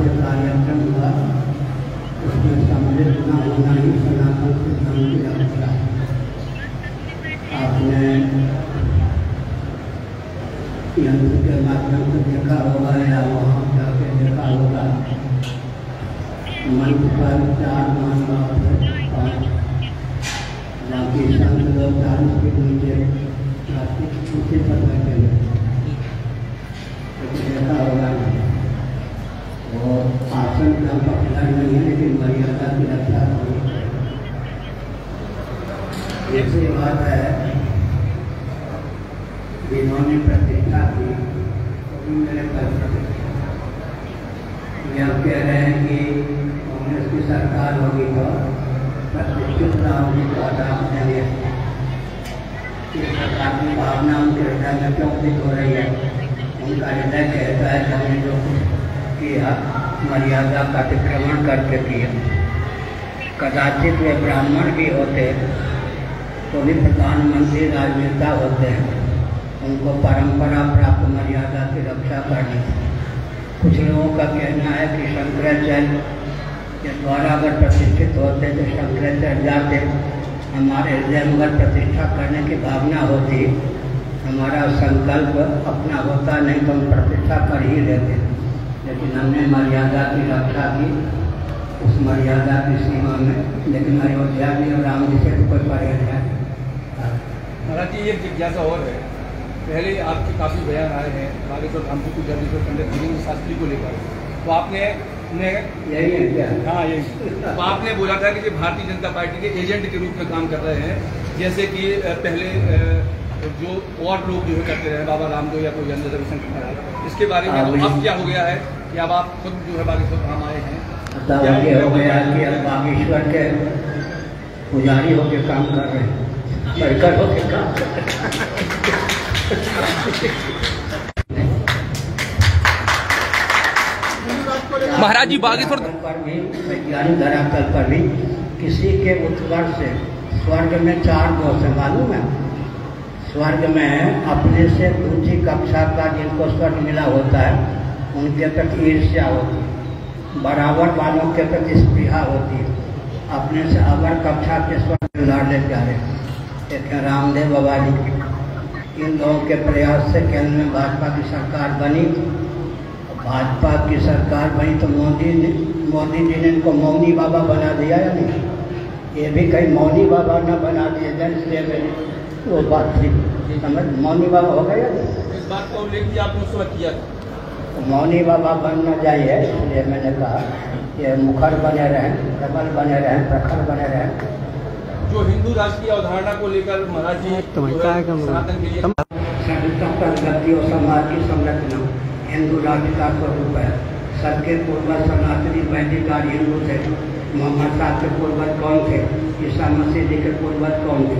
से कार्यक्रम हुआ उसमें सम्मिलित न होना ही सनातन सिद्धांत की रक्षा है। आपने यंत्र के माध्यम से देखा होगा या वहाँ जाके देखा होगा, मंच पर 4 महानुभाव है और बाकी संत लोग 40 के नीचे उसी पर बैठे हुए देखा होगा। वो आसन का पकड़ा नहीं है लेकिन मर्यादा की रक्षा होनी चाहिए। एक बात है, जिन्होंने प्रतिष्ठा की मेरे यह कह रहे हैं कि कांग्रेस की सरकार होगी तो प्रतिष्ठित राम जी को हटा देंगे। इस प्रकार की भावना उनके हृदय में क्यों उदित हो रही है? उनका हृदय कहता है कि हमने जो कुछ किया मर्यादा का अतिक्रमण करके किया। कदाचित वे ब्राह्मण भी होते तो भी प्रधानमंत्री राजनेता होते हैं, उनको परंपरा प्राप्त मर्यादा की रक्षा करनी। कुछ लोगों का कहना है कि शंकराचार्य के द्वारा अगर प्रतिष्ठित होते तो शंकराचार्य जाते, हमारे हृदय में अगर प्रतिष्ठा करने की भावना होती, हमारा संकल्प अपना होता नहीं तो हम प्रतिष्ठा कर ही लेते। लेकिन हमने मर्यादा की रक्षा की, उस मर्यादा की सीमा में। लेकिन अयोध्या जी और राम जी से तो कोई परे है। महाराज जी एक जिज्ञासा और है, पहले आपके काफ़ी बयान आए हैं बागेश्वर धाम की पूजा पंडित धीरेन्द्र शास्त्री को लेकर, तो आपने यही है क्या? हाँ यही, तो आपने बोला था कि भारतीय जनता पार्टी के एजेंट के रूप में काम कर रहे हैं, जैसे कि पहले जो और लोग जो है करते रहे, बाबा रामदेव या कोई अन्य रविशंकर महाराज, इसके बारे में अब क्या हो गया है कि अब आप खुद जो है बागेश्वर धाम आए हैं? क्या हो गया कि अब बागेश्वर के पुजारी होकर काम कर रहे हैं, सरकार होकर काम कर रहे हैं। महाराज जी बागेश्वर पर भी वैज्ञानिक धरातल पर भी किसी के उत्कर्ष से स्वर्ग में 4 दोष है, मालूम है? स्वर्ग में अपने से ऊंची कक्षा का जिनको स्वर्ग मिला होता है उनके प्रति ईर्ष्या होती है, बराबर वालों के प्रति स्पृहा होती है, अपने से अवर कक्षा के स्वर्ग लाडले प्यारे। एक रामदेव बाबा जी, इन लोगों के प्रयास से केंद्र में भाजपा की सरकार बनी। भाजपा की सरकार बनी तो मोदी जी ने इनको मौनी बाबा बना दिया या नहीं? ये भी कहीं मौनी बाबा न बना दिए जाए, इसलिए वो बात थी, समझ मौनी बाबा हो गया। इस बात को उल्लेख आपने उस वक्त किया था, मौनी बाबा बनना चाहिए, इसलिए मैंने कहा ये मुखर बने रहें, प्रबल बने रहें, प्रखर बने रहें। जो हिंदू राष्ट्र की अवधारणा को लेकर महाराज जी सनातन के लिए प्रगति और समाज की संरचना हिंदू राज्य का स्वरूप है। सबके पूर्वज सनातनी वैदिक आर्य हिंदू थे। मोहम्मद साहब के पूर्वज कौन थे? ईसा मसीह जी के पूर्वज कौन थे?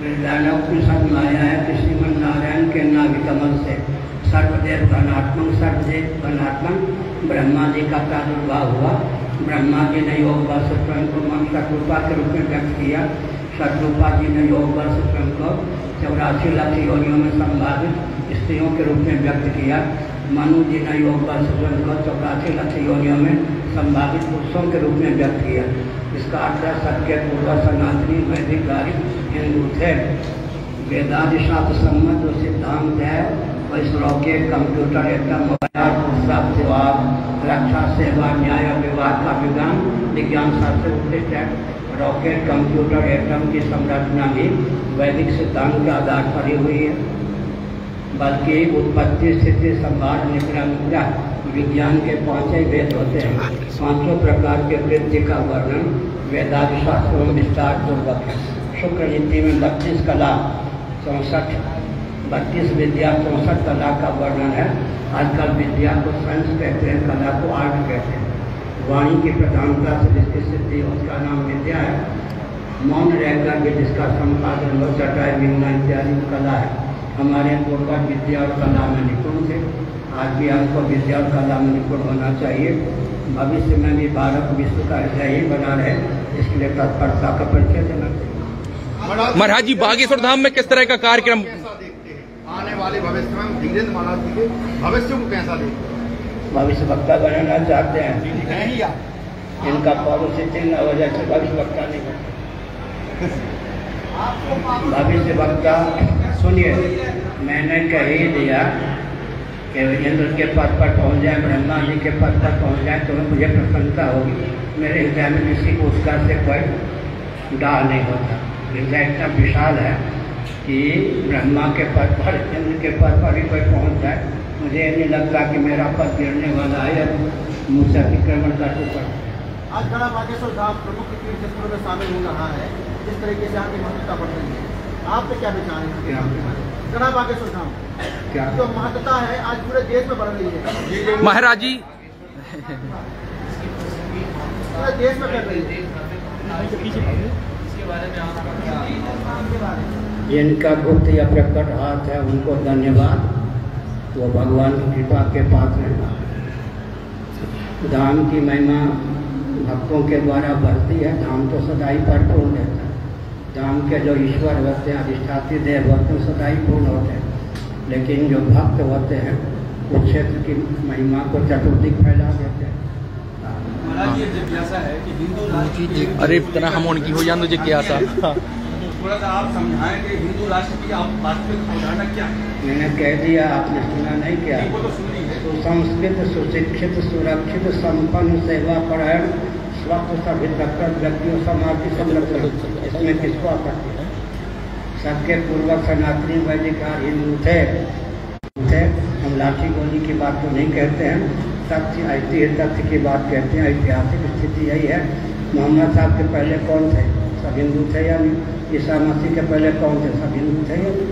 उपनिषद में आया है कि श्रीमन नारायण के नाभि कमल से सर्वदेव घनात्मक सर्वदेव घनात्मक ब्रह्मा जी का प्रादुर्भाव हुआ। ब्रह्मा जी ने योग बल से स्वयं को मन शत्रुपा के रूप में व्यक्त किया। शत्रुपा जी ने योग बल से स्वयं को 84 लाख योनियों में संभावित स्त्रियों के रूप में व्यक्त किया। मनु जी ने योग बल से स्वयं को 84 लाख योनियों में संभावित पुरुषों के रूप में व्यक्त किया। इसका अर्थ है सबके पूर्वज सनातनी वैदिक आर्य हिंदू थे। वेदादि शास्त्र सम्मत जो सिद्धांत है वैसे रॉकेट, कंप्यूटर, एटम, रक्षा, सेवा, न्याय, विवाद का विज्ञान शास्त्र उत्कृष्ट है। रॉकेट, कंप्यूटर, एटम की संरचना भी वैदिक सिद्धांत के आधार पर ही हुई है। बल्कि उत्पत्ति, स्थिति, संभार, निग्रह विज्ञान के 5 वेद होते हैं। 5 प्रकार के वृत्ति का वर्णन वेदादि शास्त्रों में विस्तार पूर्वक है। शुक्र नीति में 32 कला 32 विद्या 64 कला का वर्णन है। आजकल विद्या को साइंस कहते हैं, कला को आर्ट कहते हैं। वाणी की प्रधानता से जिसकी सिद्धि उसका नाम विद्या है। मौन रहकर भी जिसका संपादन हो, चटाई बिनना इत्यादि कला है। हमारे पूर्वज विद्या और कला में निपुण थे। आज भी हमको विद्या और कला में निपुण होना चाहिए। भविष्य में भी भारत विश्व का हृदय ही बना रहे, इसके लिए तत्परता का परिचय देना चाहिए। महाराज जी बागेश्वर धाम में किस तरह का कार्यक्रम आने वाले भविष्य में धीरेन्द्र महाराज जी के भविष्य को कैसा देखते हैं? भविष्य वक्ता बनाना चाहते हैं। इनका पॉलिसी न वजह से भविष्य वक्ता नहीं बनते। भविष्य वक्ता सुनिए, मैंने कह ही दिया कि इंद्र के पद पर पहुँच जाए, ब्रह्मा जी के पद पर पहुँच जाए तो मुझे प्रसन्नता होगी। मेरे हृदय में किसी को उसका से कोई डाल नहीं होता। हृदय इतना विशाल है कि ब्रह्मा के पद पर, इंद्र के पद पर ही कोई पहुँच जाए, मुझे नहीं लगता कि मेरा पद गिरने वाला है या मुझसे अतिक्रमण का टुकड़ा। आज गढ़ा बागेश्वर धाम प्रमुख तीर्थ क्षेत्रों में शामिल हो रहा है, जिस तरीके से आगे महत्वता बढ़ रही है, आप पे क्या विचार है? गढ़ा बागेश्वर धाम क्या जो महत्वता है आज पूरे देश में बढ़ रही है, महाराज जी पूरे देश में बढ़ रही है, जिनका गुप्त या प्रकट हाथ है उनको धन्यवाद, वो भगवान की कृपा के पात्र हैं। धाम की महिमा भक्तों के द्वारा बढ़ती है। धाम तो सदाई परिपूर्ण रहता है। धाम के जो ईश्वर होते हैं, अधिष्ठात्री देव होते हैं, सदाई पूर्ण होते हैं, लेकिन जो भक्त होते हैं वो क्षेत्र की महिमा को चतुर्दिक फैला देते हैं। महाराज ये जिज्ञासा है कि हिंदू राष्ट्र, अरे इतना हम उनकी हो जान जिज्ञासा, थोड़ा सा आप समझाएं कि हिंदू राष्ट्र की आप वास्तविक अवधारणा क्या है? मैंने कह दिया, आपने सुना नहीं क्या? वो तो सुनी है। सुसंस्कृत, सुशिक्षित, सुरक्षित, संपन्न, सेवा परायण, स्वस्थ, सभी तत्पर व्यक्तियों, समाज की संरक्षण, इसमें किसको आपत्ति है? सबके पूर्वक सनातनी वैदिक हिंदू थे। हम लाठी गोली की बात तो नहीं कहते हैं, सत्य ऐतिहासिक तथ्य की बात कहते हैं। ऐतिहासिक स्थिति यही है। मोहम्मद साहब के पहले कौन थे? सब हिंदू थे या नहीं? ईसा मसीह के पहले कौन थे? सब हिंदू थे या नहीं?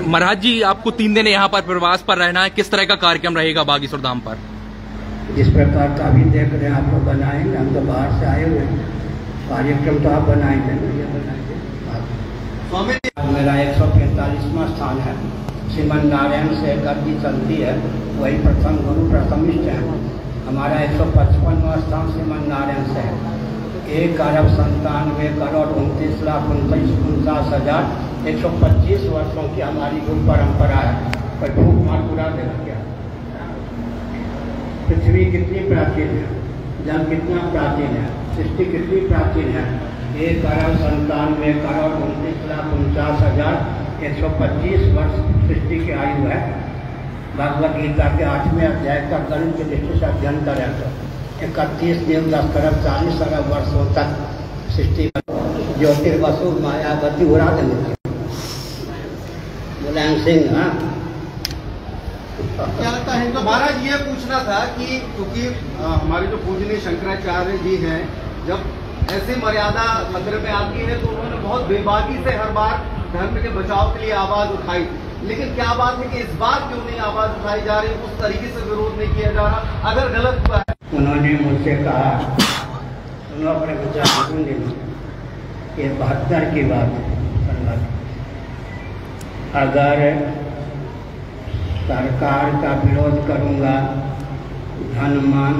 महाराज जी आपको 3 दिन यहाँ पर प्रवास पर रहना है, किस तरह का कार्यक्रम रहेगा बागेश्वर धाम पर? जिस प्रकार का अभी देख रहे हैं आप लोग बनाएंगे, हम तो बाहर से आए हुए हैं, कार्यक्रम तो आप बनाएंगे ना, ये बनाएंगे। मेरा 145वां स्थान है। श्रीमन नारायण से गद्दी चलती है, वही प्रथम गुरु प्रथमिष्ठ है। हमारा 155वां स्थान श्रीमन नारायण से है। 1,97,29,59,125 वर्षों की हमारी गुरु परंपरा है। पर भूख मार पूरा देगा क्या? पृथ्वी कितनी प्राचीन है, जल कितना प्राचीन है, सृष्टि कितनी प्राचीन है। 1,97,29,49,125 वर्ष सृष्टि की आयु है। भगवद गीता के 8वें अध्याय का गणित की दृष्टि से अध्ययन करें तो 31 दिन 10 करोड़ 40 अरब वर्षों तक सृष्टि ज्योतिर्वसु मायावती उड़ा देंगे। मुलायम सिंह, हाँ क्या लगता है? तो महाराज ये पूछना था कि क्योंकि हमारे जो पूजनीय शंकराचार्य जी हैं, जब ऐसी मर्यादा खतरे में आती है तो उन्होंने बहुत बेबाकी से हर बार धर्म के बचाव के लिए आवाज उठाई, लेकिन क्या बात है कि इस बार क्यों नहीं आवाज उठाई जा रही, उस तरीके से विरोध नहीं किया जा रहा? अगर गलत हुआ है, उन्होंने मुझसे कहा, सुनो अपने विचार सुन लेना, ये 72 की बात है। अगर सरकार का विरोध करूंगा, धन मान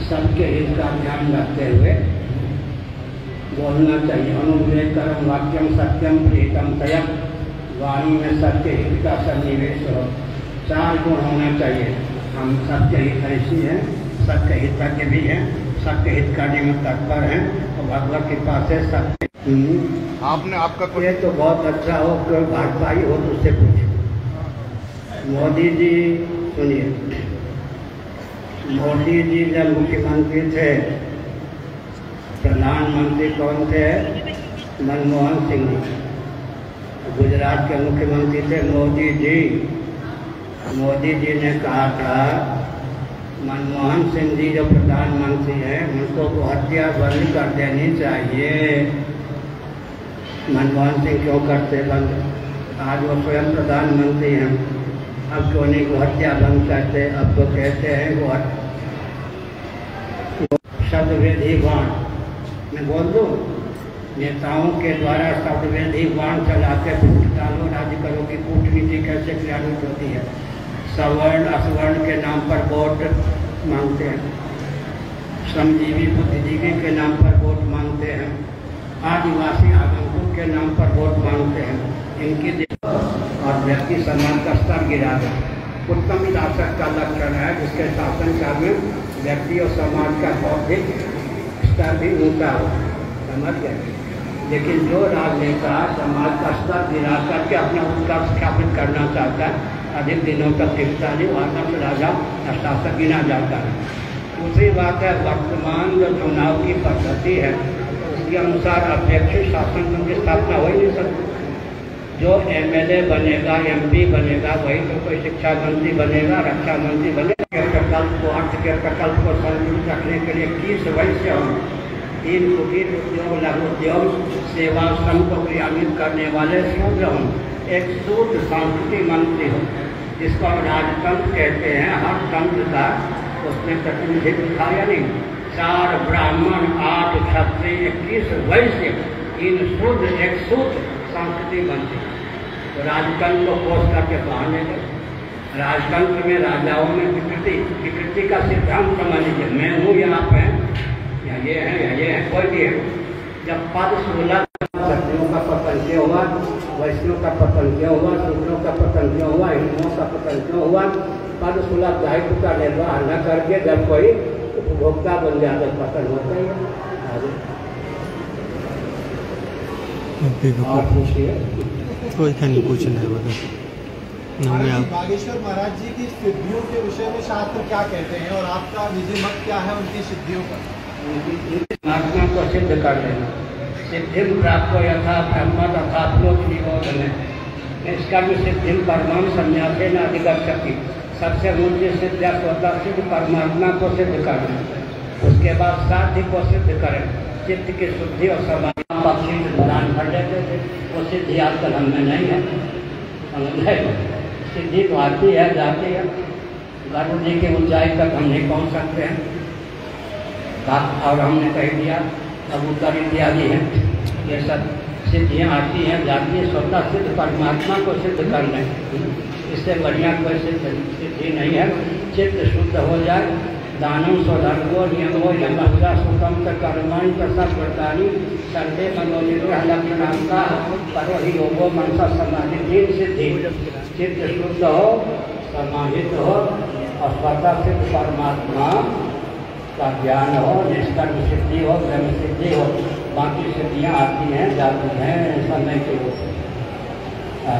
सबके हित का ध्यान रखते हुए बोलना चाहिए। अनुग्रहकरम वाक्यम सत्यम प्रीतम तयम, वाणी में सत्य हित का सन्निवेश हो। 4 गुण होना चाहिए। हम सत्य हितैषी हैं, सत्य हितज्ञ भी हैं, सत्य हित करने में तत्पर हैं और भगवत कृपा से सत्य। आपने आपका ये तो बहुत अच्छा हो, कोई भाजपाई हो तो उससे पूछो। मोदी जी सुनिए, मोदी जी जब मुख्यमंत्री थे, प्रधानमंत्री कौन थे? मनमोहन सिंह जी। गुजरात के मुख्यमंत्री थे मोदी जी। मोदी जी ने कहा था मनमोहन सिंह जी जो प्रधानमंत्री हैं उनको तो हत्या बंद कर देनी चाहिए। मनमोहन सिंह क्यों करते बंद? आज वो स्वयं प्रधानमंत्री हैं, अब क्यों नहीं को हत्या बंद करते? अब तो कहते हैं वो शब्द विधि बाण, मैं बोल दूँ, नेताओं के द्वारा शब्द विधि बाण चला के फूट डालो, राज्य करो की कूटनीति कैसे क्रियान्वित होती है। सवर्ण असवर्ण के नाम पर वोट मांगते हैं, श्रमजीवी बुद्धिजीवी के नाम पर वोट मांगते हैं, आदिवासी आगंतुक के नाम पर वोट मांगते हैं। इनकी और व्यक्ति सम्मान का स्तर गिरा है। उत्तम शासक का लक्षण है जिसके शासनकाल में व्यक्ति और समाज का बौद्धिक स्तर भी ऊंचा हो, समझ गए। लेकिन जो राजनेता समाज का स्तर गिरा करके अपना उत्कर्ष स्थापित करना चाहता है, अधिक दिनों तक टिकता नहीं, वहाँ से राजा या शासक गिना जाता है। दूसरी बात है, वर्तमान जो चुनाव की पद्धति है उसके अनुसार अपेक्षित शासन की स्थापना हो ही नहीं सकती। जो MLA बनेगा, MP बनेगा, वही तो कोई शिक्षा मंत्री बनेगा, रक्षा मंत्री बनेगा। प्रकल्प को, अर्थ के प्रकल्प को संतुलित रखने के लिए 21 वैश्य हों, 3 कुटीर उद्योग, लघु उद्योग, सेवा श्रम को क्रियान्वित करने वाले शूद्र हों, एक शूद्र सांस्कृतिक मंत्री हो, जिसको राजतंत्र कहते हैं। हर तंत्र का उसमें प्रतिनिधित्व था या नहीं। 4 ब्राह्मण, 8 क्षत्रिय, 21 वैश्य, 3 शूद्र, एक शूद्र सांस्कृतिक मंत्री। तो राजतंत्र को पोष करके बाहर ले गए। राजतंत्र में राजाओं में विकृति का सिद्धांत समझ लीजिए, मैं हूँ या आप हैं, या ये है, कोई भी है। जब पद 16 क्षत्रियों का पतन क्यों हुआ, वैश्यों का पतन क्यों हुआ, शूद्रों का पतन क्यों हुआ, हिंदुओं का पतन क्यों हुआ, पद 16 दायित्व का निर्वाह न करके जब कोई उपभोक्ता बन जाता है, पतन होता ही है। और पूछिए, कोई नहीं पूछना है बता। बागेश्वर महाराज जी की सिद्धियों के विषय में शास्त्र क्या कहते हैं और आपका निजी मत क्या है उनकी सिद्धियों का? आत्मा को सिद्ध कर देना, सिद्धि प्राप्त यथा ब्रह्म तथा लोक निबोध में, इसका भी सिद्धि परमाणु संन्यासे न अधिगच्छति। सबसे ऊंची सिद्ध स्वतः सिद्ध परमात्मा को सिद्ध करना, उसके बाद साध्य को सिद्ध करें। चित्त की शुद्धि और समाधि पक्षी प्रदान कर देते थे, वो सिद्धि आजकल हमें नहीं है, समझ गए। सिद्धि तो आती है, जाती है, गरुड़ जी की ऊंचाई तक हम नहीं पहुँच सकते हैं, और हमने कह दिया कबूतर इत्यादि है, ये सब सिद्धियाँ आती हैं, जाती है। स्वतः सिद्ध परमात्मा को सिद्ध कर लें, इससे बढ़िया कोई सिद्धि नहीं है। चित्त शुद्ध हो जाए, दानम स्वधर्मो नियमो यमस्या स्वतंत्र कर्माणि प्रसव प्रदानी सर्वे मनोनिग्रह लक्षणांका करो ही योगो मनसा समाधि। 3 सिद्धि, चित्त शुद्ध हो, समाहित हो और स्वतः सिद्ध परमात्मा का ज्ञान हो, निष्कर्म सिद्धि हो, ब्रह्म सिद्धि हो। बाकी सिद्धियाँ आती हैं, जाती हैं, समय के रूप में।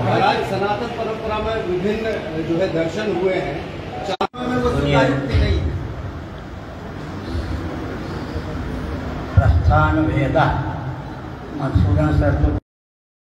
महाराज सनातन परंपरा में विभिन्न जो है दर्शन हुए हैं, चारों में वो स्वीकार्य नहीं। प्रस्थान वेद मधुसूदन सर